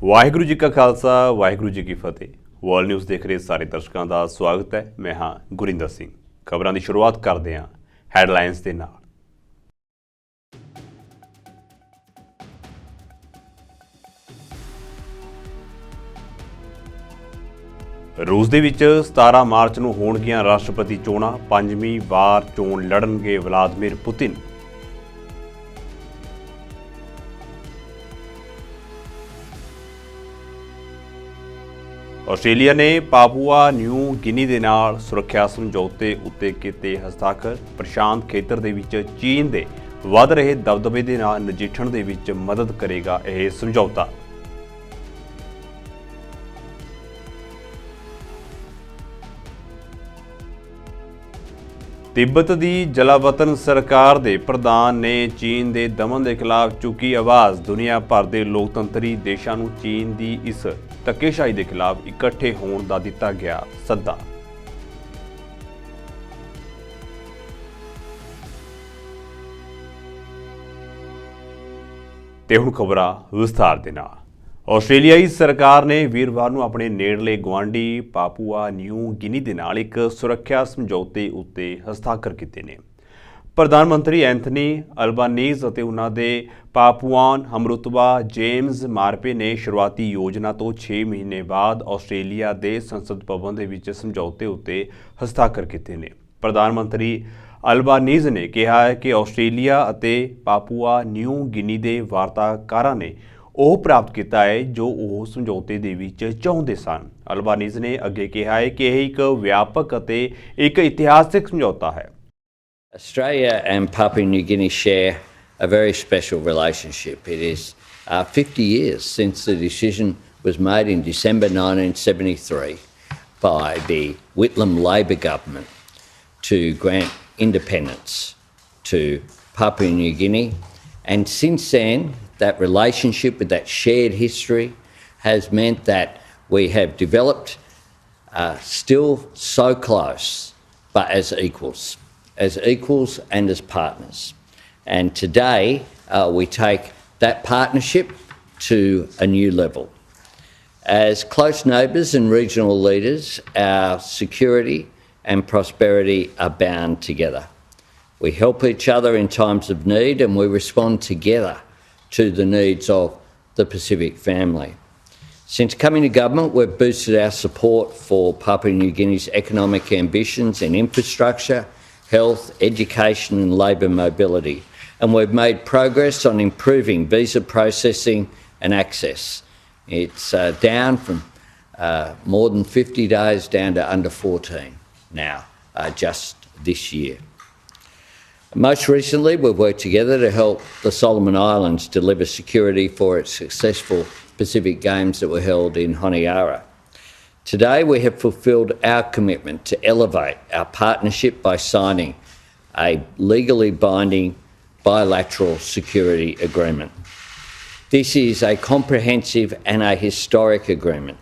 ਵਾਹਿਗੁਰੂ ਜੀ ਕਾ ਖਾਲਸਾ ਵਾਹਿਗੁਰੂ ਜੀ ਕੀ ਫਤਿਹ। World news ਦੇਖ ਰਹੇ ਸਾਰੇ ਦਰਸ਼ਕਾਂ ਦਾ ਸਵਾਗਤ ਹੈ। ਮੈਂ ਹਾਂ ਗੁਰਿੰਦਰ ਸਿੰਘ। ਖਬਰਾਂ ਦੀ ਸ਼ੁਰੂਆਤ ਕਰਦੇ ਹਾਂ ਹੈਡਲਾਈਨਸ ਦੇ ਨਾਲ। ਰੂਸ ਦੇ ਵਿੱਚ 17 ਮਾਰਚ ਨੂੰ ਹੋਣਗੀਆਂ ਰਾਸ਼ਟਰਪਤੀ ਚੋਣਾਂ। 5ਵੀਂ ਵਾਰ ਚੋਣ ਲੜਨਗੇ ਵਲਾਦੀਮੀਰ ਪੁਤਿਨ। ਆਸਟ੍ਰੇਲੀਆ ਨੇ ਪਾਪੂਆ ਨਿਊ ਗਿਨੀ ਦੇ ਨਾਲ ਸੁਰੱਖਿਆ ਸਮਝੌਤੇ ਉੱਤੇ ਕੀਤੇ ਹਸਤਾਖਰ। ਪ੍ਰਸ਼ਾਂਤ ਖੇਤਰ ਦੇ ਵਿੱਚ ਚੀਨ ਦੇ ਵੱਧ ਰਹੇ ਦਬਦਬੇ ਦੇ ਨਾਲ ਨਜਿੱਠਣ ਦੇ ਵਿੱਚ ਮਦਦ ਕਰੇਗਾ ਇਹ ਸਮਝੌਤਾ। ਤਿੱਬਤ ਦੀ ਜਲਾਵਤਨ ਸਰਕਾਰ ਦੇ ਪ੍ਰਧਾਨ ਨੇ ਚੀਨ ਦੇ ਦਮਨ ਦੇ ਖਿਲਾਫ ਚੁੱਕੀ ਆਵਾਜ਼। ਦੁਨੀਆ ਭਰ ਦੇ ਲੋਕਤੰਤਰੀ ਦੇਸ਼ਾਂ ਨੂੰ ਚੀਨ ਦੀ ਇਸ ਧੱਕੇਸ਼ਾਹੀ ਦੇ ਖਿਲਾਫ ਇਕੱਠੇ ਹੋਣ ਦਾ ਦਿੱਤਾ ਗਿਆ ਸੱਦਾ। ਤੇ ਹੁਣ ਖਬਰਾਂ ਵਿਸਥਾਰ ਦੇ ਨਾਲ। ਆਸਟ੍ਰੇਲੀਆਈ ਸਰਕਾਰ ਨੇ ਵੀਰਵਾਰ ਨੂੰ ਆਪਣੇ ਨੇੜਲੇ ਗੁਆਂਢੀ ਪਾਪੂਆ ਨਿਊ ਗਿਨੀ ਦੇ ਨਾਲ ਇੱਕ ਸੁਰੱਖਿਆ ਸਮਝੌਤੇ ਉੱਤੇ ਹਸਤਾਖਰ ਕੀਤੇ ਨੇ। ਪ੍ਰਧਾਨ ਮੰਤਰੀ ਐਂਥਨੀ ਅਲਬਾਨੀਜ਼ ਅਤੇ ਉਹਨਾਂ ਦੇ ਪਾਪੂਆਨ ਹਮਰੁਤਬਾ ਜੇਮਜ਼ ਮਾਰਪੇ ਨੇ ਸ਼ੁਰੂਆਤੀ ਯੋਜਨਾ ਤੋਂ 6 ਮਹੀਨੇ ਬਾਅਦ ਆਸਟ੍ਰੇਲੀਆ ਦੇ ਸੰਸਦ ਭਵਨ ਦੇ ਵਿੱਚ ਸਮਝੌਤੇ ਉੱਤੇ ਹਸਤਾਖਰ ਕੀਤੇ ਨੇ। ਪ੍ਰਧਾਨ ਮੰਤਰੀ ਅਲਬਾਨੀਜ਼ ਨੇ ਕਿਹਾ ਹੈ ਕਿ ਆਸਟ੍ਰੇਲੀਆ ਅਤੇ ਪਾਪੂਆ ਨਿਊ ਗਿਨੀ ਦੇ ਵਾਰਤਾਕਾਰਾਂ ਨੇ ਉਹ ਪ੍ਰਾਪਤ ਕੀਤਾ ਹੈ ਜੋ ਉਹ ਸਮਝੌਤੇ ਦੇ ਵਿੱਚ ਚਾਹੁੰਦੇ ਸਨ। ਅਲਬਾਨੀਜ਼ ਨੇ ਅੱਗੇ ਕਿਹਾ ਹੈ ਕਿ ਇਹ ਇੱਕ ਵਿਆਪਕ ਅਤੇ ਇੱਕ ਇਤਿਹਾਸਕ ਸਮਝੌਤਾ ਹੈ। Australia and Papua New Guinea share a very special relationship. It is 50 years since the decision was made in December 1973 by the Whitlam Labor government to grant independence to Papua New Guinea. And since then, that relationship with that shared history has meant that we have developed still so close, but as equals and as partners. And today we take that partnership to a new level. As close neighbours and regional leaders, our security and prosperity are bound together. We help each other in times of need and we respond together to the needs of the Pacific family. Since coming to government, we've boosted our support for Papua New Guinea's economic ambitions in infrastructure, health, education and labour mobility. And we've made progress on improving visa processing and access. It's down from more than 50 days down to under 14 now, just this year. Most recently, we've worked together to help the Solomon Islands deliver security for its successful Pacific Games that were held in Honiara. Today, we have fulfilled our commitment to elevate our partnership by signing a legally binding bilateral security agreement. This is a comprehensive and a historic agreement.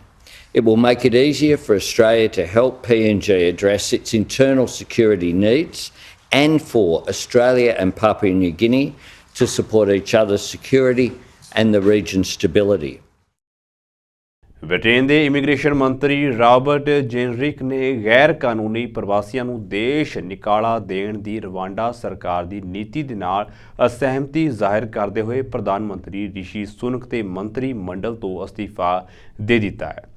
It will make it easier for Australia to help PNG address its internal security needs and for Australia and Papua New Guinea to support each other's security and the region's stability. Britain ਦੇ immigration ਮੰਤਰੀ Robert generic ਨੇ ਗੈਰ ਕਾਨੂੰਨੀ ਪ੍ਰਵਾਸੀਆਂ ਨੂੰ ਦੇਸ਼ ਨਿਕਾਲਾ ਦੇਣ ਦੀ Rwanda ਸਰਕਾਰ ਦੀ ਨੀਤੀ ਦੇ ਨਾਲ ਅਸਹਿਮਤੀ ਜ਼ਾਹਿਰ ਕਰਦੇ ਹੋਏ ਪ੍ਰਧਾਨ ਮੰਤਰੀ ਰਿਸ਼ੀ ਸੁਨਕ ਤੇ ਮੰਤਰੀ ਮੰਡਲ ਤੋਂ ਅਸਤੀਫਾ ਦੇ ਦਿੱਤਾ ਹੈ।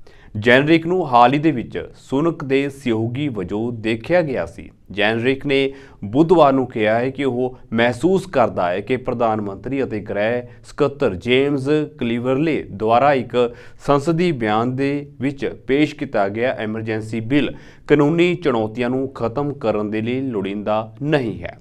ਜੈਨਰਿਕ ਨੂੰ ਹਾਲ ਹੀ ਦੇ ਵਿੱਚ ਸੁਨਕ ਦੇ ਸਹਿਯੋਗੀ ਵਜੋਂ ਦੇਖਿਆ ਗਿਆ ਸੀ। ਜੈਨਰਿਕ ਨੇ ਬੁੱਧਵਾਰ ਨੂੰ ਕਿਹਾ ਹੈ ਕਿ ਉਹ ਮਹਿਸੂਸ ਕਰਦਾ ਹੈ ਕਿ ਪ੍ਰਧਾਨ ਮੰਤਰੀ ਅਤੇ ਗ੍ਰਹਿ ਸਕੱਤਰ ਜੇਮਜ਼ ਕਲੀਵਰਲੇ ਦੁਆਰਾ ਇੱਕ ਸੰਸਦੀ ਬਿਆਨ ਦੇ ਵਿੱਚ ਪੇਸ਼ ਕੀਤਾ ਗਿਆ ਐਮਰਜੈਂਸੀ ਬਿੱਲ ਕਾਨੂੰਨੀ ਚੁਣੌਤੀਆਂ ਨੂੰ ਖਤਮ ਕਰਨ ਦੇ ਲਈ ਲੋੜੀਂਦਾ ਨਹੀਂ ਹੈ।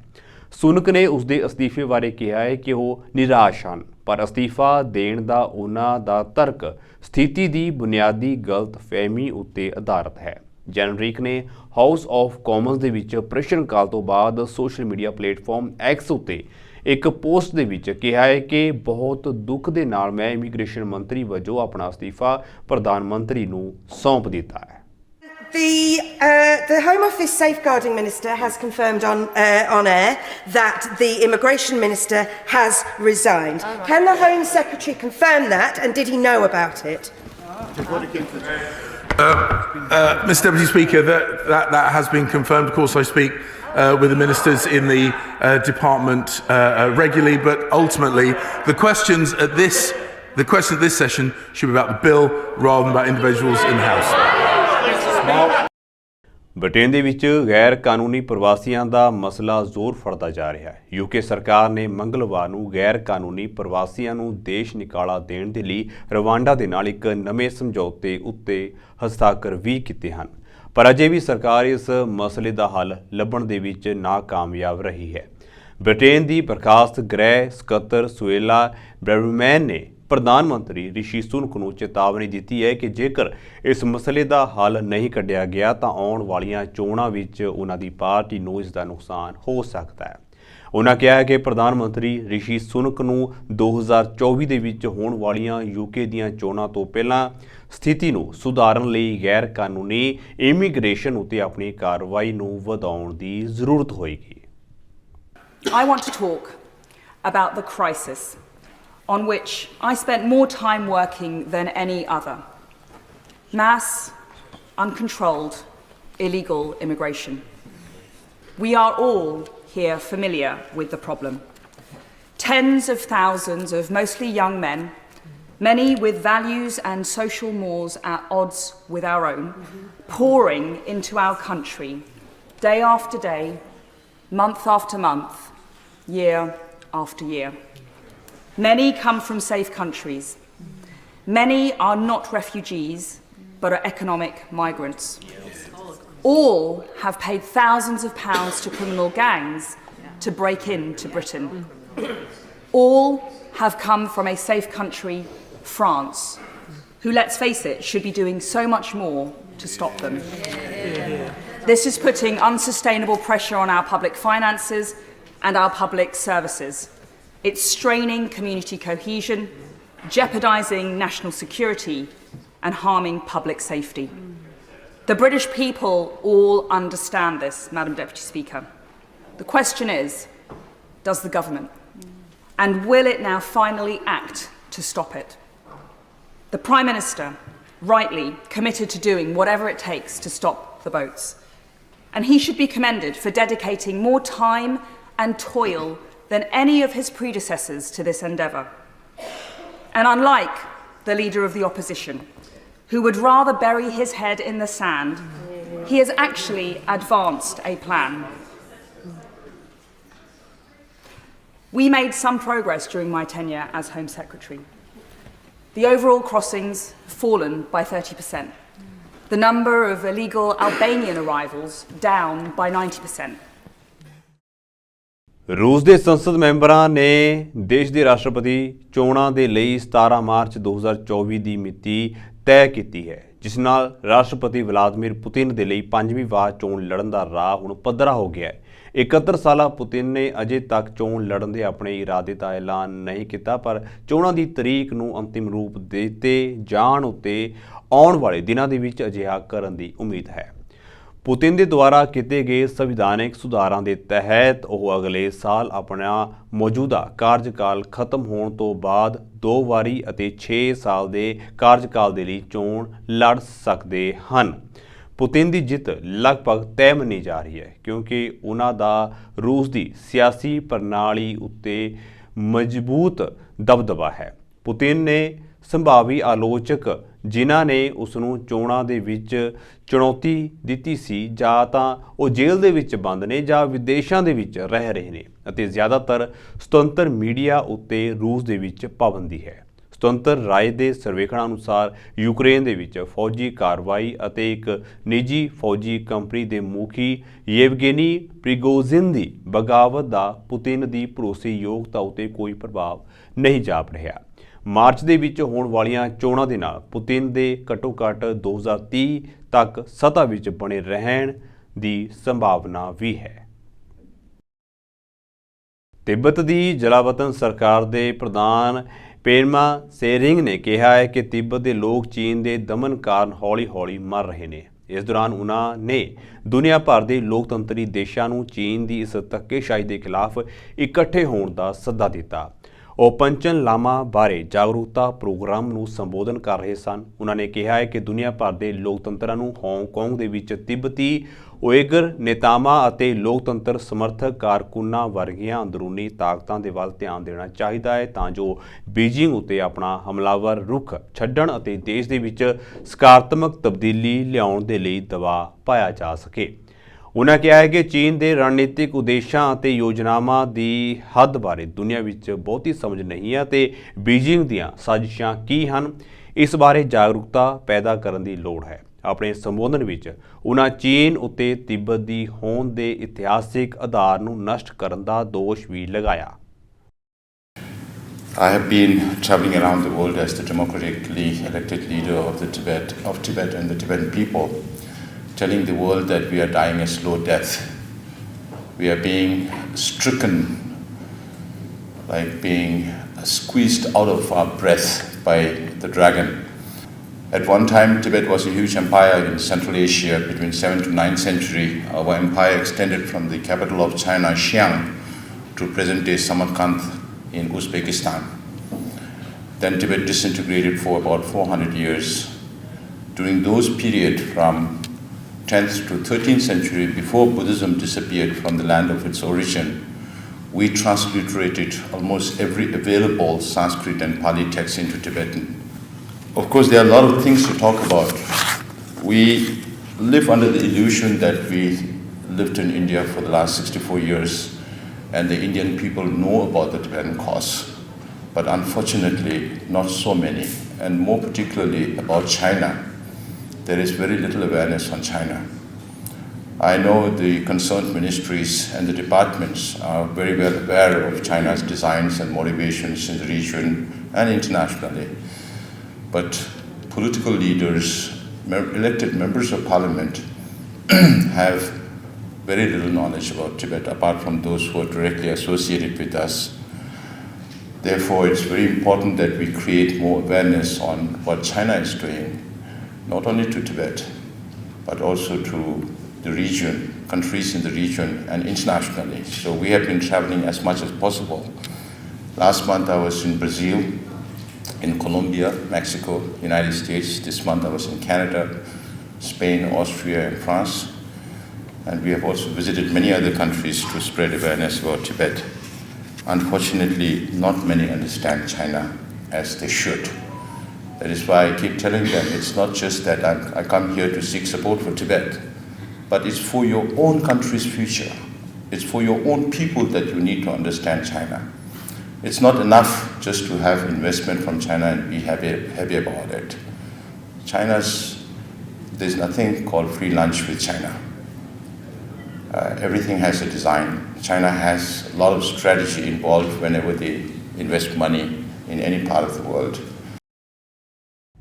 ਸੁਨਕ ਨੇ ਉਸ ਦੇ ਅਸਤੀਫੇ ਬਾਰੇ ਕਿਹਾ ਹੈ ਕਿ ਉਹ ਨਿਰਾਸ਼ ਹਨ, ਪਰ ਅਸਤੀਫਾ ਦੇਣ ਦਾ ਉਹਨਾਂ ਦਾ ਤਰਕ ਸਥਿਤੀ ਦੀ ਬੁਨਿਆਦੀ ਗਲਤਫਹਿਮੀ ਉੱਤੇ ਆਧਾਰਿਤ ਹੈ। ਜੈਨਰਿਕ ਨੇ ਹਾਊਸ ਆਫ ਕਾਮਨਸ ਦੇ ਵਿੱਚ ਪ੍ਰਸ਼ਨ ਕਾਲ ਤੋਂ ਬਾਅਦ ਸੋਸ਼ਲ ਮੀਡੀਆ ਪਲੇਟਫਾਰਮ ਐਕਸ ਉੱਤੇ ਇੱਕ ਪੋਸਟ ਦੇ ਵਿੱਚ ਕਿਹਾ ਹੈ ਕਿ ਬਹੁਤ ਦੁੱਖ ਦੇ ਨਾਲ ਮੈਂ ਇਮੀਗ੍ਰੇਸ਼ਨ ਮੰਤਰੀ ਵਜੋਂ ਆਪਣਾ ਅਸਤੀਫਾ ਪ੍ਰਧਾਨ ਮੰਤਰੀ ਨੂੰ ਸੌਂਪ ਦਿੱਤਾ ਹੈ। The Home Office Safeguarding Minister has confirmed on air that the Immigration Minister has resigned. Right. Can the Home Secretary confirm that, and did he know about it? Mr Deputy Speaker, that has been confirmed. Of course, I speak with the ministers in the department regularly, but ultimately the questions at this session should be about the bill rather than about individuals in the House. Britain ਦੇ ਵਿੱਚ ਗੈਰ ਕਾਨੂੰਨੀ ਪ੍ਰਵਾਸੀਆਂ ਦਾ ਮਸਲਾ ਜ਼ੋਰ ਫੜਦਾ ਜਾ ਰਿਹਾ ਹੈ। ਯੂਕੇ ਸਰਕਾਰ ਨੇ ਮੰਗਲਵਾਰ ਨੂੰ ਗੈਰ ਕਾਨੂੰਨੀ ਪ੍ਰਵਾਸੀਆਂ ਨੂੰ ਦੇਸ਼ ਨਿਕਾਲਾ ਦੇਣ ਦੇ ਲਈ ਰਵਾਂਡਾ ਦੇ ਨਾਲ ਇੱਕ ਨਵੇਂ ਸਮਝੌਤੇ ਉੱਤੇ ਹਸਤਾਖਰ ਵੀ ਕੀਤੇ ਹਨ, ਪਰ ਅਜੇ ਵੀ ਸਰਕਾਰ ਇਸ ਮਸਲੇ ਦਾ ਹੱਲ ਲੱਭਣ ਦੇ ਵਿੱਚ ਨਾਕਾਮਯਾਬ ਰਹੀ ਹੈ। ਬ੍ਰਿਟੇਨ ਦੀ ਬਰਖਾਸਤ ਗ੍ਰਹਿ ਸਕੱਤਰ ਸੁਏਲਾ ਬ੍ਰੈਡਮੈਨ ਨੇ ਪ੍ਰਧਾਨ ਮੰਤਰੀ ਰਿਸ਼ੀ ਸੁਨਕ ਨੂੰ ਚੇਤਾਵਨੀ ਦਿੱਤੀ ਹੈ ਕਿ ਜੇਕਰ ਇਸ ਮਸਲੇ ਦਾ ਹੱਲ ਨਹੀਂ ਕੱਢਿਆ ਗਿਆ ਤਾਂ ਆਉਣ ਵਾਲੀਆਂ ਚੋਣਾਂ ਵਿੱਚ ਉਹਨਾਂ ਦੀ ਪਾਰਟੀ ਨੂੰ ਇਸ ਦਾ ਨੁਕਸਾਨ ਹੋ ਸਕਦਾ ਹੈ। ਉਹਨਾਂ ਕਿਹਾ ਹੈ ਕਿ ਪ੍ਰਧਾਨ ਮੰਤਰੀ ਰਿਸ਼ੀ ਸੁਨਕ ਨੂੰ 2024 ਦੇ ਵਿੱਚ ਹੋਣ ਵਾਲੀਆਂ ਯੂਕੇ ਦੀਆਂ ਚੋਣਾਂ ਤੋਂ ਪਹਿਲਾਂ ਸਥਿਤੀ ਨੂੰ ਸੁਧਾਰਨ ਲਈ ਗੈਰ ਕਾਨੂੰਨੀ ਇਮੀਗ੍ਰੇਸ਼ਨ ਉੱਤੇ ਆਪਣੀ ਕਾਰਵਾਈ ਨੂੰ ਵਧਾਉਣ ਦੀ ਜ਼ਰੂਰਤ ਹੋਏਗੀ। I want to talk about the crisis on which I spent more time working than any other. Mass, uncontrolled, illegal immigration. We are all here familiar with the problem. Tens of thousands of mostly young men, many with values and social mores at odds with our own, pouring into our country day after day, month after month, year after year. Many come from safe countries. Many are not refugees, but are economic migrants. All have paid thousands of pounds to criminal gangs to break into Britain. All have come from a safe country, France, who, let's face it, should be doing so much more to stop them. This is putting unsustainable pressure on our public finances and our public services. It's straining community cohesion, jeopardising national security and harming public safety. The British people all understand this, Madam Deputy Speaker. The question is, does the government? And will it now finally act to stop it? The Prime Minister, rightly, committed to doing whatever it takes to stop the boats. And he should be commended for dedicating more time and toil than any of his predecessors to this endeavour. And unlike the leader of the opposition, who would rather bury his head in the sand, he has actually advanced a plan. We made some progress during my tenure as Home Secretary. The overall crossings have fallen by 30%. The number of illegal Albanian arrivals down by 90%. ਰੂਸ ਦੇ ਸੰਸਦ ਮੈਂਬਰਾਂ ਨੇ ਦੇਸ਼ ਦੇ ਰਾਸ਼ਟਰਪਤੀ ਚੋਣਾਂ ਦੇ ਲਈ 17 ਮਾਰਚ 2024 ਦੀ ਮਿਤੀ ਤੈਅ ਕੀਤੀ ਹੈ, ਜਿਸ ਨਾਲ ਰਾਸ਼ਟਰਪਤੀ ਵਲਾਦੀਮੀਰ ਪੁਤਿਨ ਦੇ ਲਈ 5ਵੀਂ ਵਾਰ ਚੋਣ ਲੜਨ ਦਾ ਰਾਹ ਹੁਣ ਪੱਧਰਾ ਹੋ ਗਿਆ ਹੈ। 71 ਸਾਲਾ ਪੁਤਿਨ ਨੇ ਅਜੇ ਤੱਕ ਚੋਣ ਲੜਨ ਦੇ ਆਪਣੇ ਇਰਾਦੇ ਦਾ ਐਲਾਨ ਨਹੀਂ ਕੀਤਾ, ਪਰ ਚੋਣਾਂ ਦੀ ਤਰੀਕ ਨੂੰ ਅੰਤਿਮ ਰੂਪ ਦਿੱਤੇ ਜਾਣ ਉੱਤੇ ਆਉਣ ਵਾਲੇ ਦਿਨਾਂ ਦੇ ਵਿੱਚ ਅਜਿਹਾ ਕਰਨ ਦੀ ਉਮੀਦ ਹੈ। ਪੁਤਿਨ ਦੇ ਦੁਆਰਾ ਕੀਤੇ ਗਏ ਸੰਵਿਧਾਨਕ ਸੁਧਾਰਾਂ ਦੇ ਤਹਿਤ ਉਹ ਅਗਲੇ ਸਾਲ ਆਪਣਾ ਮੌਜੂਦਾ ਕਾਰਜਕਾਲ ਖਤਮ ਹੋਣ ਤੋਂ ਬਾਅਦ 2 ਵਾਰੀ ਅਤੇ 6 ਸਾਲ ਦੇ ਕਾਰਜਕਾਲ ਦੇ ਲਈ ਚੋਣ ਲੜ ਸਕਦੇ ਹਨ। ਪੁਤਿਨ ਦੀ ਜਿੱਤ ਲਗਭਗ ਤੈਅ ਮੰਨੀ ਜਾ ਰਹੀ ਹੈ, ਕਿਉਂਕਿ ਉਹਨਾਂ ਦਾ ਰੂਸ ਦੀ ਸਿਆਸੀ ਪ੍ਰਣਾਲੀ ਉੱਤੇ ਮਜ਼ਬੂਤ ਦਬਦਬਾ ਹੈ। ਪੁਤਿਨ ਨੇ ਸੰਭਾਵੀ ਆਲੋਚਕ ਜਿਨ੍ਹਾਂ ਨੇ ਉਸ ਨੂੰ ਚੋਣਾਂ ਦੇ ਵਿੱਚ ਚੁਣੌਤੀ ਦਿੱਤੀ ਸੀ, ਜਾਂ ਤਾਂ ਉਹ ਜੇਲ੍ਹ ਦੇ ਵਿੱਚ ਬੰਦ ਨੇ ਜਾਂ ਵਿਦੇਸ਼ਾਂ ਦੇ ਵਿੱਚ ਰਹਿ ਰਹੇ ਨੇ, ਅਤੇ ਜ਼ਿਆਦਾਤਰ ਸੁਤੰਤਰ ਮੀਡੀਆ ਉੱਤੇ ਰੂਸ ਦੇ ਵਿੱਚ ਪਾਬੰਦੀ ਹੈ। ਸੁਤੰਤਰ ਰਾਏ ਦੇ ਸਰਵੇਖਣਾਂ ਅਨੁਸਾਰ ਯੂਕਰੇਨ ਦੇ ਵਿੱਚ ਫੌਜੀ ਕਾਰਵਾਈ ਅਤੇ ਇੱਕ ਨਿੱਜੀ ਫੌਜੀ ਕੰਪਨੀ ਦੇ ਮੁਖੀ ਯੇਵਗੇਨੀ ਪ੍ਰਿਗੋਜ਼ਿਨ ਦੀ ਬਗਾਵਤ ਦਾ ਪੁਤਿਨ ਦੀ ਭਰੋਸੇਯੋਗਤਾ ਉੱਤੇ ਕੋਈ ਪ੍ਰਭਾਵ ਨਹੀਂ ਜਾਪ ਰਿਹਾ। ਮਾਰਚ ਦੇ ਵਿੱਚ ਹੋਣ ਵਾਲੀਆਂ ਚੋਣਾਂ ਦੇ ਨਾਲ ਪੁਤਿਨ ਦੇ ਘੱਟੋ-ਘੱਟ 2030 ਤੱਕ ਸੱਤਾ ਵਿੱਚ ਬਣੇ ਰਹਿਣ ਦੀ ਸੰਭਾਵਨਾ ਵੀ ਹੈ। ਤਿੱਬਤ ਦੀ ਜਲਾਵਤਨ ਸਰਕਾਰ ਦੇ ਪ੍ਰਧਾਨ ਪੇਮਾ ਸੇਰਿੰਗ ਨੇ ਕਿਹਾ ਹੈ ਕਿ ਤਿੱਬਤ ਦੇ ਲੋਕ ਚੀਨ ਦੇ ਦਮਨ ਕਾਰਨ ਹੌਲੀ-ਹੌਲੀ ਮਰ ਰਹੇ ਨੇ। ਇਸ ਦੌਰਾਨ ਉਹਨਾਂ ਨੇ ਦੁਨੀਆ ਭਰ ਦੇ ਲੋਕਤੰਤਰੀ ਦੇਸ਼ਾਂ ਨੂੰ ਚੀਨ ਦੀ ਇਸ ਧੱਕੇਸ਼ਾਹੀ ਦੇ ਖਿਲਾਫ ਇਕੱਠੇ ਹੋਣ ਦਾ ਸੱਦਾ ਦਿੱਤਾ। ਉਹ ਪੰਚਨ ਲਾਮਾ ਬਾਰੇ ਜਾਗਰੂਕਤਾ ਪ੍ਰੋਗਰਾਮ ਨੂੰ ਸੰਬੋਧਨ ਕਰ ਰਹੇ ਸਨ। ਉਹਨਾਂ ਨੇ ਕਿਹਾ ਹੈ ਕਿ ਦੁਨੀਆ ਭਰ ਦੇ ਲੋਕਤੰਤਰਾਂ ਨੂੰ ਹਾਂਗਕਾਂਗ ਦੇ ਵਿੱਚ ਤਿੱਬਤੀ ਉਇਗਰ ਨੇਤਾਵਾਂ ਅਤੇ ਲੋਕਤੰਤਰ ਸਮਰਥਕ ਕਾਰਕੁਨਾਂ ਵਰਗੀਆਂ ਅੰਦਰੂਨੀ ਤਾਕਤਾਂ ਦੇ ਵੱਲ ਧਿਆਨ ਦੇਣਾ ਚਾਹੀਦਾ ਹੈ ਤਾਂ ਜੋ ਬੀਜਿੰਗ ਉੱਤੇ ਆਪਣਾ ਹਮਲਾਵਰ ਰੁਖ ਛੱਡਣ ਅਤੇ ਦੇਸ਼ ਦੇ ਵਿੱਚ ਸਕਾਰਾਤਮਕ ਤਬਦੀਲੀ ਲਿਆਉਣ ਦੇ ਲਈ ਦਬਾਅ ਪਾਇਆ ਜਾ ਸਕੇ। ਉਨ੍ਹਾਂ ਕਿਹਾ ਹੈ ਕਿ ਚੀਨ ਦੇ ਰਣਨੀਤਿਕ ਉਦੇਸ਼ਾਂ ਅਤੇ ਯੋਜਨਾਵਾਂ ਦੀ ਹੱਦ ਬਾਰੇ ਦੁਨੀਆ ਵਿੱਚ ਬਹੁਤੀ ਸਮਝ ਨਹੀਂ ਹੈ ਅਤੇ ਬੀਜਿੰਗ ਦੀਆਂ ਸਾਜ਼ਿਸ਼ਾਂ ਕੀ ਹਨ, ਇਸ ਬਾਰੇ ਜਾਗਰੂਕਤਾ ਪੈਦਾ ਕਰਨ ਦੀ ਲੋੜ ਹੈ। ਆਪਣੇ ਸੰਬੋਧਨ ਵਿੱਚ ਉਨ੍ਹਾਂ ਚੀਨ ਉੱਤੇ ਤਿੱਬਤ ਦੀ ਹੋਂਦ ਦੇ ਇਤਿਹਾਸਿਕ ਆਧਾਰ ਨੂੰ ਨਸ਼ਟ ਕਰਨ ਦਾ ਦੋਸ਼ ਵੀ ਲਗਾਇਆ। I have been traveling around the world as the democratically elected leader of Tibet and the Tibetan people, telling the world that we are dying a slow death. We are being stricken, like being squeezed out of our breath by the dragon. At one time, Tibet was a huge empire in Central Asia. Between 7th to 9th century, our empire extended from the capital of China, Xi'an, to present-day Samarkand in Uzbekistan. Then Tibet disintegrated for about 400 years. During those periods from 10th to 13th century, before Buddhism disappeared from the land of its origin, we transliterated almost every available Sanskrit and Pali text into Tibetan. Of course, there are a lot of things to talk about. We live under the illusion that we lived in India for the last 64 years and the Indian people know about the Tibetan cause. But unfortunately, not so many, and more particularly about China. There is very little awareness on China. I know the concerned ministries and the departments are very well aware of China's designs and motivations in the region and internationally. But political leaders, elected members of parliament have very little knowledge about Tibet apart from those who are directly associated with us. Therefore, it's very important that we create more awareness on what China is doing, not only to Tibet, but also to the region, countries in the region and internationally. So we have been traveling as much as possible. Last month I was in Brazil, in Colombia, Mexico, United States. This month I was in Canada, Spain, Austria, and France. And we have also visited many other countries to spread awareness about Tibet. Unfortunately, not many understand China as they should. That is why I keep telling them it's not just that I come here to seek support for Tibet, but it's for your own country's future. It's for your own people that you need to understand China. It's not enough just to have investment from China and be happy about it. There's nothing called free lunch with China. Everything has a design. China has a lot of strategy involved whenever they invest money in any part of the world.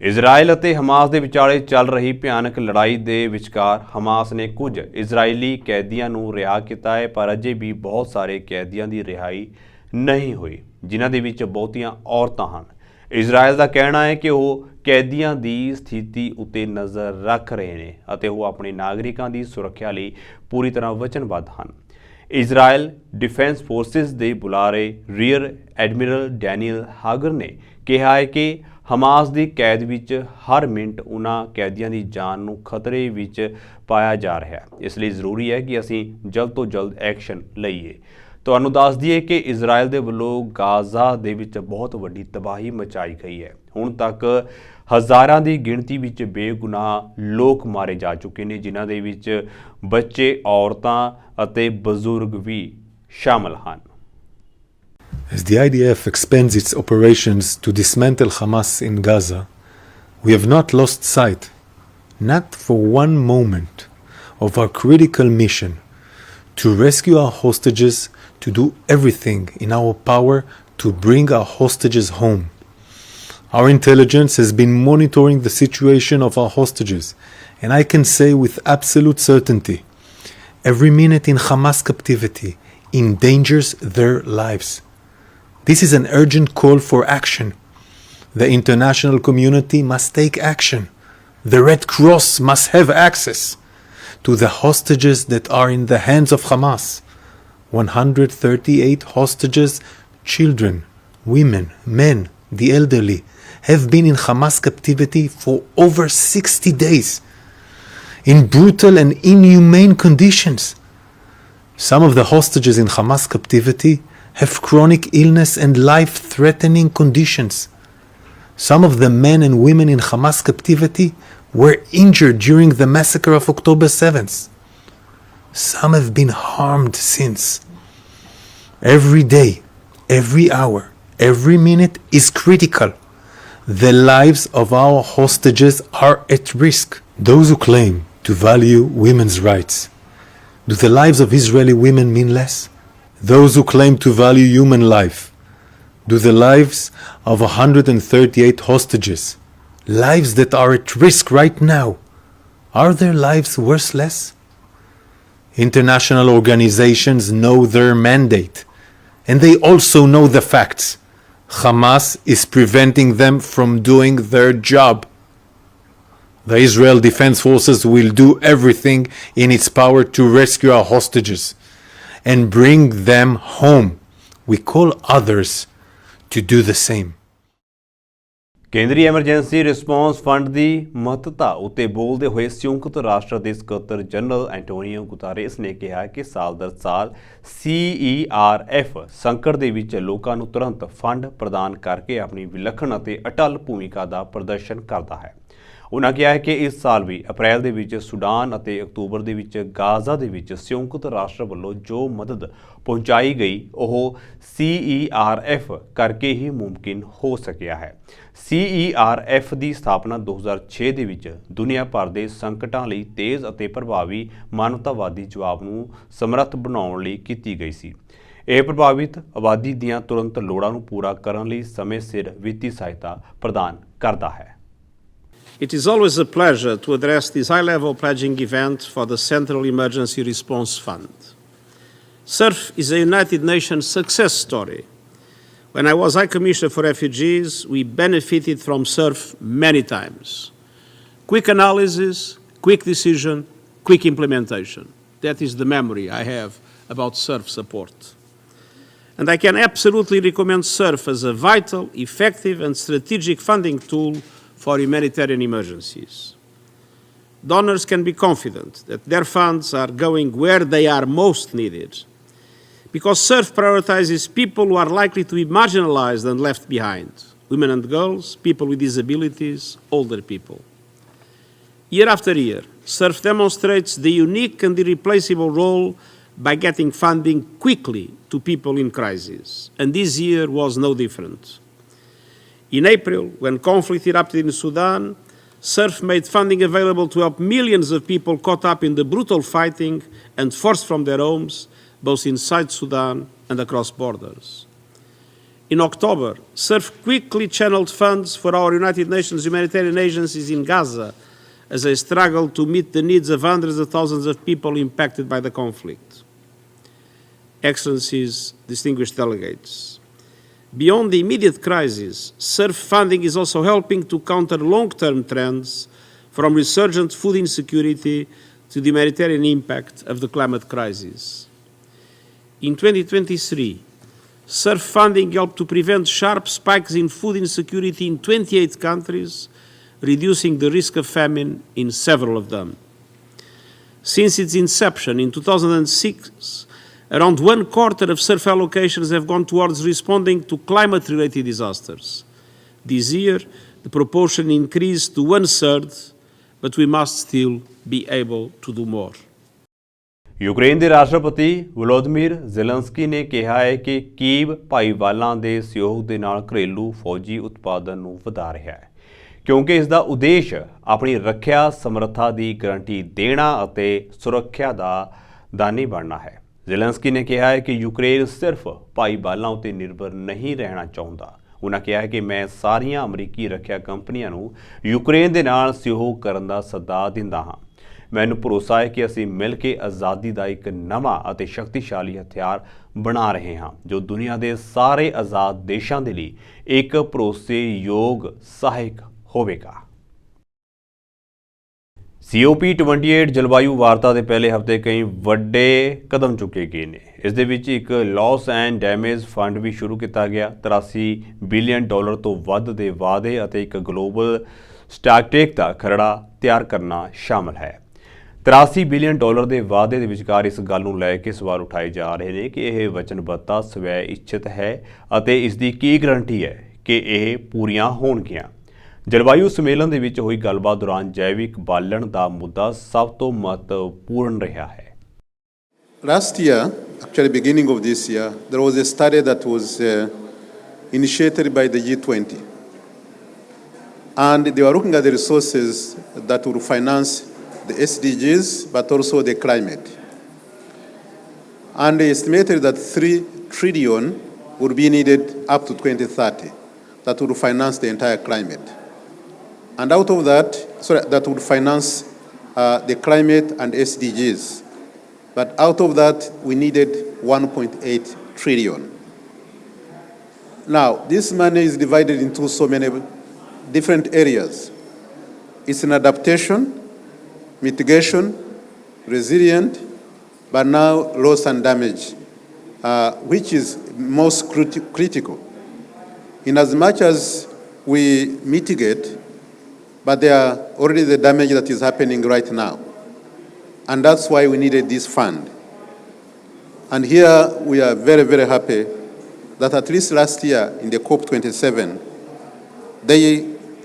Israel ਅਤੇ Hamas ਦੇ ਵਿਚਾਲੇ ਚੱਲ ਰਹੀ ਭਿਆਨਕ ਲੜਾਈ ਦੇ ਵਿਚਕਾਰ Hamas ਨੇ ਕੁਝ ਇਜ਼ਰਾਈਲੀ ਕੈਦੀਆਂ ਨੂੰ ਰਿਹਾ ਕੀਤਾ ਹੈ, ਪਰ ਅਜੇ ਵੀ ਬਹੁਤ ਸਾਰੇ ਕੈਦੀਆਂ ਦੀ ਰਿਹਾਈ ਨਹੀਂ ਹੋਈ, ਜਿਨ੍ਹਾਂ ਦੇ ਵਿੱਚ ਬਹੁਤੀਆਂ ਔਰਤਾਂ ਹਨ। ਇਜ਼ਰਾਈਲ ਦਾ ਕਹਿਣਾ ਹੈ ਕਿ ਉਹ ਕੈਦੀਆਂ ਦੀ ਸਥਿਤੀ ਉੱਤੇ ਨਜ਼ਰ ਰੱਖ ਰਹੇ ਨੇ ਅਤੇ ਉਹ ਆਪਣੇ ਨਾਗਰਿਕਾਂ ਦੀ ਸੁਰੱਖਿਆ ਲਈ ਪੂਰੀ ਤਰ੍ਹਾਂ ਵਚਨਬੱਧ ਹਨ। ਇਜ਼ਰਾਈਲ ਡਿਫੈਂਸ ਫੋਰਸਿਸ ਦੇ ਬੁਲਾਰੇ ਰੀਅਰ ਐਡਮਿਰਲ ਡੈਨੀਅਲ ਹਾਗਰ ਨੇ ਕਿਹਾ ਹੈ ਕਿ ਹਮਾਸ ਦੀ ਕੈਦ ਵਿੱਚ ਹਰ ਮਿੰਟ ਉਹਨਾਂ ਕੈਦੀਆਂ ਦੀ ਜਾਨ ਨੂੰ ਖਤਰੇ ਵਿੱਚ ਪਾਇਆ ਜਾ ਰਿਹਾ ਹੈ। ਇਸ ਲਈ ਜ਼ਰੂਰੀ ਹੈ ਕਿ ਅਸੀਂ ਜਲਦ ਤੋਂ ਜਲਦ ਐਕਸ਼ਨ ਲਈਏ। ਤੁਹਾਨੂੰ ਦੱਸ ਦਈਏ ਕਿ ਇਜ਼ਰਾਈਲ ਦੇ ਵੱਲੋਂ ਗਾਜ਼ਾ ਦੇ ਵਿੱਚ ਬਹੁਤ ਵੱਡੀ ਤਬਾਹੀ ਮਚਾਈ ਗਈ ਹੈ। ਹੁਣ ਤੱਕ ਹਜ਼ਾਰਾਂ ਦੀ ਗਿਣਤੀ ਵਿੱਚ ਬੇਗੁਨਾਹ ਲੋਕ ਮਾਰੇ ਜਾ ਚੁੱਕੇ ਨੇ, ਜਿਨ੍ਹਾਂ ਦੇ ਵਿੱਚ ਬੱਚੇ, ਔਰਤਾਂ ਅਤੇ ਬਜ਼ੁਰਗ ਵੀ ਸ਼ਾਮਲ ਹਨ। As the IDF expands its operations to dismantle Hamas in Gaza, we have not lost sight, not for one moment, of our critical mission to rescue our hostages, to do everything in our power to bring our hostages home. Our intelligence has been monitoring the situation of our hostages, and I can say with absolute certainty, every minute in Hamas captivity endangers their lives. This is an urgent call for action. The international community must take action. The Red Cross must have access to the hostages that are in the hands of Hamas. 138 hostages, children, women, men, the elderly, have been in Hamas captivity for over 60 days, in brutal and inhumane conditions. Some of the hostages in Hamas captivity have chronic illness and life-threatening conditions. Some of the men and women in Hamas captivity were injured during the massacre of October 7th. Some have been harmed since. Every day, every hour, every minute is critical. The lives of our hostages are at risk. Those who claim to value women's rights, do the lives of Israeli women mean less? Those who claim to value human life, do the lives of 138 hostages, lives that are at risk right now, are their lives worthless? International organizations know their mandate, and they also know the facts. Hamas is preventing them from doing their job. The Israel Defense Forces will do everything in its power to rescue our hostages and bring them home. We call others to do the same. ਕੇਂਦਰੀ emergency response fund ਦੀ ਮਹੱਤਤਾ ਉੱਤੇ ਬੋਲਦੇ ਹੋਏ ਸੰਯੁਕਤ ਰਾਸ਼ਟਰ ਦੇ ਸਕੱਤਰ general Antonio ਗੁਤਾਰੇਸ ਨੇ ਕਿਹਾ ਕਿ ਸਾਲ ਦਰ ਸਾਲ CERF ਸੰਕਟ ਦੇ ਵਿੱਚ ਲੋਕਾਂ ਨੂੰ ਤੁਰੰਤ ਫੰਡ ਪ੍ਰਦਾਨ ਕਰਕੇ ਆਪਣੀ ਵਿਲੱਖਣ ਅਤੇ ਅਟੱਲ ਭੂਮਿਕਾ ਦਾ ਪ੍ਰਦਰਸ਼ਨ ਕਰਦਾ ਹੈ। ਉਨ੍ਹਾਂ ਕਿਹਾ ਕਿ ਇਸ ਸਾਲ ਵੀ ਅਪ੍ਰੈਲ ਦੇ ਵਿੱਚ ਸੁਡਾਨ ਅਤੇ ਅਕਤੂਬਰ ਦੇ ਵਿੱਚ ਗਾਜ਼ਾ ਦੇ ਵਿੱਚ ਸੰਯੁਕਤ ਰਾਸ਼ਟਰ ਵੱਲੋਂ ਜੋ ਮਦਦ ਪਹੁੰਚਾਈ ਗਈ ਉਹ CERF ਕਰਕੇ ਹੀ ਮੁਮਕਿਨ ਹੋ ਸਕਿਆ ਹੈ। CERF ਦੀ ਸਥਾਪਨਾ 2006 ਦੇ ਵਿੱਚ ਦੁਨੀਆ ਭਰ ਦੇ ਸੰਕਟਾਂ ਲਈ ਤੇਜ਼ ਅਤੇ ਪ੍ਰਭਾਵੀ ਮਾਨਵਤਾਵਾਦੀ ਜਵਾਬ ਨੂੰ ਸਮਰੱਥ ਬਣਾਉਣ ਲਈ ਕੀਤੀ ਗਈ ਸੀ। ਇਹ ਪ੍ਰਭਾਵਿਤ ਆਬਾਦੀ ਦੀਆਂ ਤੁਰੰਤ ਲੋੜਾਂ ਨੂੰ ਪੂਰਾ ਕਰਨ ਲਈ ਸਮੇਂ ਸਿਰ ਵਿੱਤੀ ਸਹਾਇਤਾ ਪ੍ਰਦਾਨ ਕਰਦਾ ਹੈ। It is always a pleasure to address this high-level pledging event for the Central Emergency Response Fund. CERF is a United Nations success story. When I was High Commissioner for Refugees, we benefited from CERF many times. Quick analysis, quick decision, quick implementation. That is the memory I have about CERF support. And I can absolutely recommend CERF as a vital, effective and strategic funding tool for humanitarian emergencies. Donors can be confident that their funds are going where they are most needed, because CERF prioritizes people who are likely to be marginalized and left behind: women and girls, people with disabilities, older people. Year after year, CERF demonstrates the unique and irreplaceable role by getting funding quickly to people in crisis, and this year was no different. In April, when conflict erupted in Sudan, CERF made funding available to help millions of people caught up in the brutal fighting and forced from their homes, both inside Sudan and across borders. In October, CERF quickly channeled funds for our United Nations humanitarian agencies in Gaza as they struggled to meet the needs of hundreds of thousands of people impacted by the conflict. Excellencies, distinguished delegates, beyond the immediate crisis, CERF funding is also helping to counter long-term trends from resurgent food insecurity to the humanitarian impact of the climate crisis. In 2023, CERF funding helped to prevent sharp spikes in food insecurity in 28 countries, reducing the risk of famine in several of them. Since its inception in 2006, around one quarter of CERF allocations have gone towards responding to climate-related disasters. This year, the proportion increased to 1/3, but we must still be able to do more. Ukraine ਦੇ ਰਾਸ਼ਟਰਪਤੀ ਵਲੋਦੀਮੀਰ Zelensky ਨੇ ਕਿਹਾ ਹੈ ਕਿ Kyiv ਭਾਈਵਾਲਾਂ ਦੇ ਸਹਿਯੋਗ ਦੇ ਨਾਲ ਘਰੇਲੂ ਫੌਜੀ ਉਤਪਾਦਨ ਨੂੰ ਵਧਾ ਰਿਹਾ ਹੈ, ਕਿਉਂਕਿ ਇਸ ਦਾ ਉਦੇਸ਼ ਆਪਣੀ ਰੱਖਿਆ ਸਮਰੱਥਾ ਦੀ ਗਾਰੰਟੀ ਦੇਣਾ ਅਤੇ ਸੁਰੱਖਿਆ ਦਾ ਦਾਨੀ ਬਣਨਾ ਹੈ। ਜ਼ੇਲੈਂਸਕੀ ਨੇ ਕਿਹਾ ਹੈ ਕਿ ਯੂਕਰੇਨ ਸਿਰਫ ਭਾਈਵਾਲਾਂ ਉੱਤੇ ਨਿਰਭਰ ਨਹੀਂ ਰਹਿਣਾ ਚਾਹੁੰਦਾ। ਉਨ੍ਹਾਂ ਕਿਹਾ ਹੈ ਕਿ ਮੈਂ ਸਾਰੀਆਂ ਅਮਰੀਕੀ ਰੱਖਿਆ ਕੰਪਨੀਆਂ ਨੂੰ ਯੂਕਰੇਨ ਦੇ ਨਾਲ ਸਹਿਯੋਗ ਕਰਨ ਦਾ ਸੱਦਾ ਦਿੰਦਾ ਹਾਂ। ਮੈਨੂੰ ਭਰੋਸਾ ਹੈ ਕਿ ਅਸੀਂ ਮਿਲ ਕੇ ਆਜ਼ਾਦੀ ਦਾ ਇੱਕ ਨਵਾਂ ਅਤੇ ਸ਼ਕਤੀਸ਼ਾਲੀ ਹਥਿਆਰ ਬਣਾ ਰਹੇ ਹਾਂ, ਜੋ ਦੁਨੀਆ ਦੇ ਸਾਰੇ ਆਜ਼ਾਦ ਦੇਸ਼ਾਂ ਦੇ ਲਈ ਇੱਕ ਭਰੋਸੇਯੋਗ ਸਹਾਇਕ ਹੋਵੇਗਾ। COP28 ਜਲਵਾਯੂ ਵਾਰਤਾ ਦੇ ਪਹਿਲੇ ਹਫ਼ਤੇ ਕਈ ਵੱਡੇ ਕਦਮ ਚੁੱਕੇ ਗਏ ਨੇ। ਇਸ ਦੇ ਵਿੱਚ ਇੱਕ ਲਾਸ ਐਂਡ ਡੈਮੇਜ ਫੰਡ ਵੀ ਸ਼ੁਰੂ ਕੀਤਾ ਗਿਆ। 83 ਬਿਲੀਅਨ ਡਾਲਰ ਤੋਂ ਵੱਧ ਦੇ ਵਾਅਦੇ ਅਤੇ ਇੱਕ ਗਲੋਬਲ ਸਟੈਟਿਕ ਦਾ ਖਰੜਾ ਤਿਆਰ ਕਰਨਾ ਸ਼ਾਮਲ ਹੈ। 83 ਬਿਲੀਅਨ ਡਾਲਰ ਦੇ ਵਾਅਦੇ ਦੇ ਵਿਚਕਾਰ ਇਸ ਗੱਲ ਨੂੰ ਲੈ ਕੇ ਸਵਾਲ ਉਠਾਏ ਜਾ ਰਹੇ ਨੇ ਕਿ ਇਹ ਵਚਨਬੱਧਤਾ ਸਵੈ ਇੱਛਤ ਹੈ ਅਤੇ ਇਸ ਦੀ ਕੀ ਗਰੰਟੀ ਹੈ ਕਿ ਇਹ ਪੂਰੀਆਂ ਹੋਣਗੀਆਂ। ਜਲਵਾਯੂ ਸੰਮੇਲਨ ਦੇ ਵਿੱਚ ਹੋਈ ਗੱਲਬਾਤ ਦੌਰਾਨ ਜੈਵਿਕ ਬਾਲਣ ਦਾ ਮੁੱਦਾ ਸਭ ਤੋਂ ਮਹੱਤਵਪੂਰਨ ਰਿਹਾ ਹੈ। Last year, actually beginning of this year, there was a study that was initiated by the G20. And they were looking at the resources that would finance the SDGs, but also the climate. And they estimated that 3 trillion would be needed up to 2030 that would finance the entire climate. And out of that, that would finance the climate and SDGs. But out of that, we needed 1.8 trillion. Now, this money is divided into so many different areas. It's an adaptation, mitigation, resilient, but now loss and damage, which is most critical. In as much as we mitigate, but there are already the damage that is happening right now. And that's why we needed this fund. And here we are very, very happy that at least last year in the COP27, they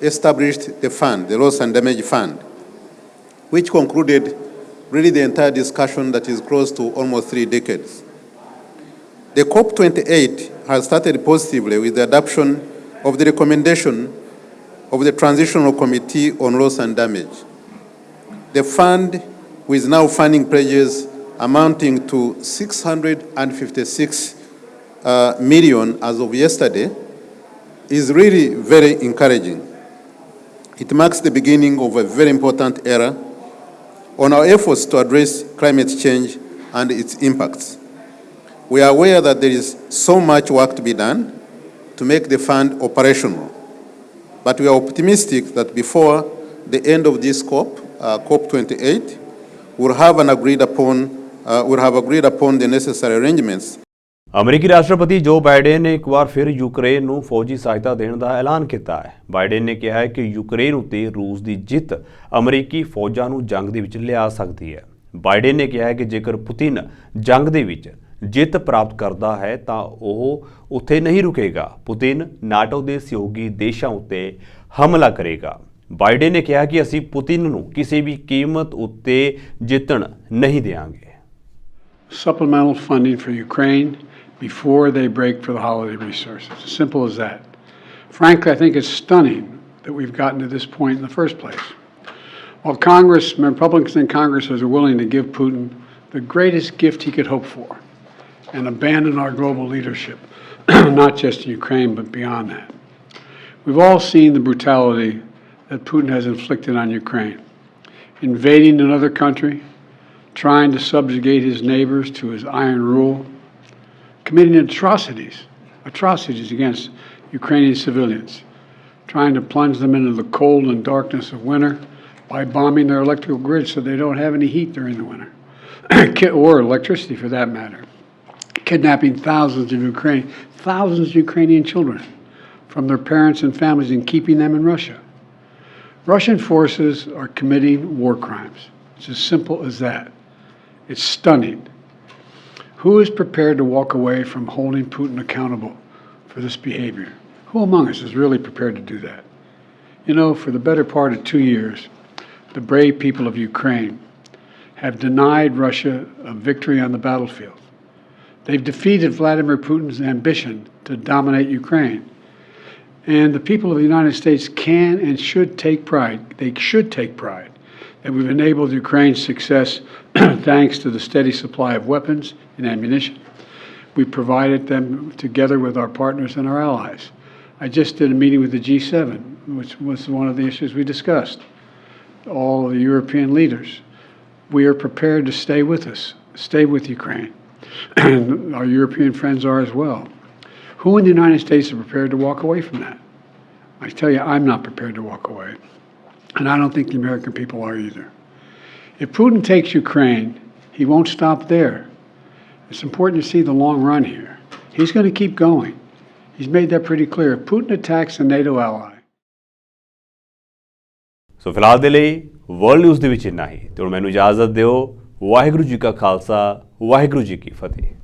established the fund, the Loss and Damage Fund, which concluded really the entire discussion that is close to almost 3 decades. The COP28 has started positively with the adoption of the recommendation of the Transitional Committee on Loss and Damage. The fund, with now funding pledges amounting to 656 million as of yesterday, is really very encouraging. It marks the beginning of a very important era on our efforts to address climate change and its impacts. We are aware that there is so much work to be done to make the fund operational. But we are optimistic that before the end of this COP28, we'll have agreed upon the necessary arrangements. ਅਮਰੀਕੀ ਰਾਸ਼ਟਰਪਤੀ ਜੋ Biden ਨੇ ਇੱਕ ਵਾਰ ਫਿਰ Ukraine ਨੂੰ ਫੌਜੀ ਸਹਾਇਤਾ ਦੇਣ ਦਾ ਐਲਾਨ ਕੀਤਾ ਹੈ। ਬਾਈਡਨ ਨੇ ਕਿਹਾ ਹੈ ਕਿ ਯੂਕਰੇਨ ਉੱਤੇ ਰੂਸ ਦੀ ਜਿੱਤ ਅਮਰੀਕੀ ਫੌਜਾਂ ਨੂੰ ਜੰਗ ਦੇ ਵਿੱਚ ਲਿਆ ਸਕਦੀ ਹੈ। ਬਾਈਡਨ ਨੇ ਕਿਹਾ ਹੈ ਕਿ ਜੇਕਰ ਪੁਤਿਨ ਜੰਗ ਦੇ ਵਿੱਚ ਜਿੱਤ ਪ੍ਰਾਪਤ ਕਰਦਾ ਹੈ ਤਾਂ ਉਹ ਉੱਥੇ ਨਹੀਂ ਰੁਕੇਗਾ। ਪੁਤਿਨ ਨਾਟੋ ਦੇ ਸਹਿਯੋਗੀ ਦੇਸ਼ਾਂ ਉੱਤੇ ਹਮਲਾ ਕਰੇਗਾ। ਬਾਈਡਨ ਨੇ ਕਿਹਾ ਕਿ ਅਸੀਂ ਪੁਤਿਨ ਨੂੰ ਕਿਸੇ ਵੀ ਕੀਮਤ ਉੱਤੇ ਜਿੱਤਣ ਨਹੀਂ ਦੇਵਾਂਗੇ। Supplemental funding for Ukraine before they break for the holiday resources. As simple as that. Frankly, I think it's stunning that we've gotten to this point in the first place. While Republicans in Congress are willing to give Putin the greatest gift he could hope for and abandon our global leadership, not just in Ukraine, but beyond that. We've all seen the brutality that Putin has inflicted on Ukraine, invading another country, trying to subjugate his neighbors to his iron rule, committing atrocities against Ukrainian civilians, trying to plunge them into the cold and darkness of winter by bombing their electrical grid so they don't have any heat during the winter, or electricity for that matter, kidnapping thousands of Ukrainian children from their parents and families and keeping them in Russia. Russian forces are committing war crimes. It's as simple as that. It's stunning. Who is prepared to walk away from holding Putin accountable for this behavior? Who among us is really prepared to do that? You know, for the better part of 2 years, the brave people of Ukraine have denied Russia a victory on the battlefield. They've defeated Vladimir Putin's ambition to dominate Ukraine. And the people of the United States can and should take pride. They should take pride that we've enabled Ukraine's success thanks to the steady supply of weapons and ammunition. We provided them together with our partners and our allies. I just did a meeting with the G7, which was one of the issues we discussed. All of the European leaders. We are prepared to stay with us, stay with Ukraine. And our European friends are as well. Who in the United States are prepared to walk away from that? I tell you, I'm not prepared to walk away. And I don't think the American people are either. If Putin takes Ukraine, he won't stop there. It's important to see the long run here. He's going to keep going. He's made that pretty clear. If Putin attacks a NATO ally. ਸੋ ਫਿਲਹਾਲ ਦੇ ਲਈ world news ਦੇ ਵਿੱਚ ਇੰਨਾ ਹੀ ਤੇ ਹੁਣ ਮੈਨੂੰ ਇਜਾਜ਼ਤ ਦਿਓ। ਵਾਹਿਗੁਰੂ ਜੀ ਕਾ ਖਾਲਸਾ, ਵਾਹਿਗੁਰੂ ਜੀ ਕੀ ਫਤਿਹ।